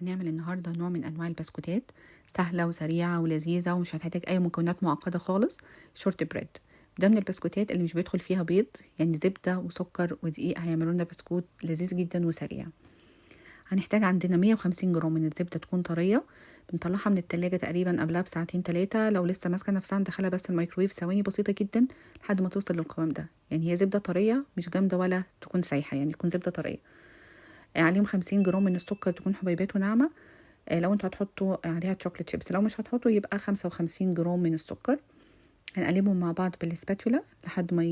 هنعمل النهاردة نوع من أنواع البسكوتات سهلة وسريعة ولذيذة ومش هتحتاج أي مكونات معقدة خالص. شورت بريد ده من البسكوتات اللي مش بيدخل فيها بيض، يعني زبدة وسكر ودقيق هيعملوا لنا بسكوت لذيذ جدا وسريع. هنحتاج عندنا 150 جرام من الزبدة تكون طرية، بنطلعها من التلاجة تقريبا قبلها بساعتين 3. لو لسه ماسكة نفسها ندخلها بس الميكرويف ثواني بسيطة جدا لحد ما توصل للقوام ده. يعني هي زبدة طرية مش جامدة ولا تكون سايحة، يعني تكون زبدة طرية. عليهم 50 جرام من السكر تكون حبيبات وناعمة. لو انتوا هتحطوا عليها شوكليت شيبس، لو مش هتحطوا يبقى 55 جرام من السكر. هنقلبهم مع بعض بالسباتولا لحد ما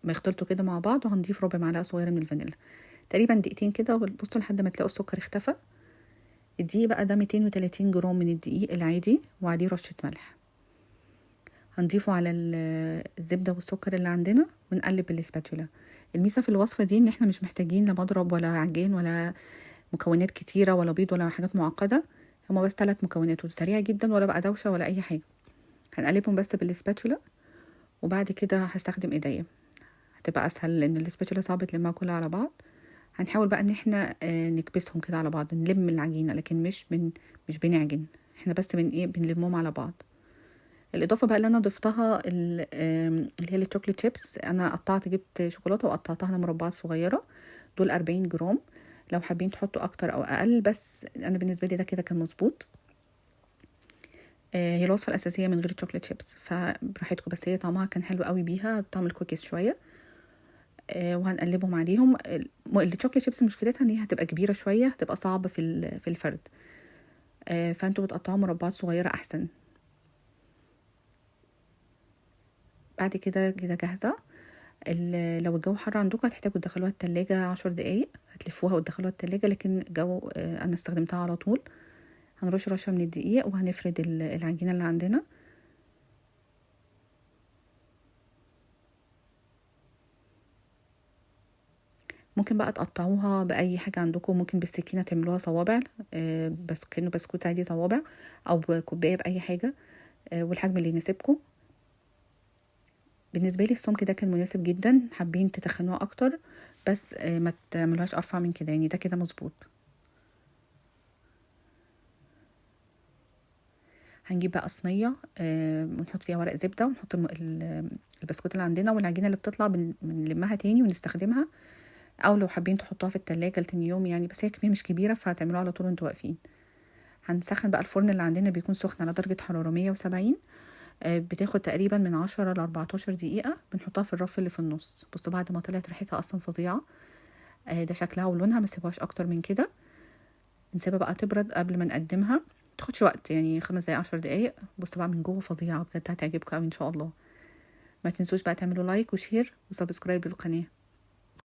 يختلطوا كده مع بعض، وهنضيف ربع معلقة صغيرة من الفانيلا تقريبا دقيقتين كده، وبصوا لحد ما تلاقوا السكر اختفى. الدقيق بقى ده 230 جرام من الدقيق العادي وعليه رشة ملح. هنضيفه على الزبدة والسكر اللي عندنا ونقلب بالسباتولا. الميزة في الوصفة دي ان احنا مش محتاجين لا مضرب ولا عجين ولا مكونات كتيرة ولا بيض ولا حاجات معقدة. هما بس 3 مكونات وسريعة جدا، ولا بقى دوشة ولا اي حاجة. هنقلبهم بس بالسباتولا، وبعد كده هستخدم ايديا، هتبقى اسهل لان السباتولا صعب تلمها كلها على بعض. هنحاول بقى ان احنا نكبسهم كده على بعض، نلم العجينة، لكن مش بنعجن، احنا بس بنلمهم على بعض. الاضافه بقى اللي انا ضفتها اللي هي الشوكليت شيبس، انا جبت شوكولاته وقطعتها انا مربعات صغيره، دول 40 جرام. لو حابين تحطوا اكتر او اقل، بس انا بالنسبه لي ده كده كان مظبوط. هي الوصفه الاساسيه من غير الشوكليت شيبس فبراحتكم، بس هي طعمها كان حلو قوي بيها، طعم الكوكيز شويه. وهنقلبهم عليهم. الشوكليت شيبس مشكلتها ان هي هتبقى كبيره شويه، هتبقى صعبه في الفرد. فانتوا بتقطعوا مربعات صغيره احسن. بعد كده جاهزه. لو الجو حر عندكم هتحتاجوا تدخلوها التلاجة 10 دقايق، هتلفوها وتدخلوها التلاجة، لكن الجو انا استخدمتها على طول. هنرش رشة من الدقيق وهنفرد العجينة اللي عندنا. ممكن بقى تقطعوها بأي حاجة عندكم، ممكن بالسكينة تعملوها صوابع، بس كأنه بسكوت عادي صوابع، أو بكوباية بأي حاجة، والحجم اللي يناسبكم. بالنسبة لي السمك ده كان مناسب جدا، حابين تتخنوها أكتر بس ما تعملوهاش أرفع من كده، يعني ده كده مظبوط. هنجيب بقى صينيه ونحط فيها ورق زبده، ونحط البسكوت اللي عندنا والعجينه اللي بتطلع بنلمها تاني ونستخدمها، او لو حابين تحطوها في التلاجة لتاني يوم يعني، بس هي كمية مش كبيره فهتعملوها على طول وانتوا واقفين. هنسخن بقى الفرن اللي عندنا، بيكون سخن على درجه حراره 170. بتاخد تقريبا من 10 ل 14 دقيقه. بنحطها في الرف اللي في النص. بصوا بعد ما طلعت ريحتها اصلا فظيعه، ده شكلها ولونها، ما سيبوهاش اكتر من كده. نسيبها بقى تبرد قبل ما نقدمها، تاخدش وقت يعني 5 دقايق 10 دقايق. بصوا بقى من جوه فظيعه بجد، هتعجبكم قوي ان شاء الله. ما تنسوش بقى تعملوا لايك وشير وسبسكرايب للقناه.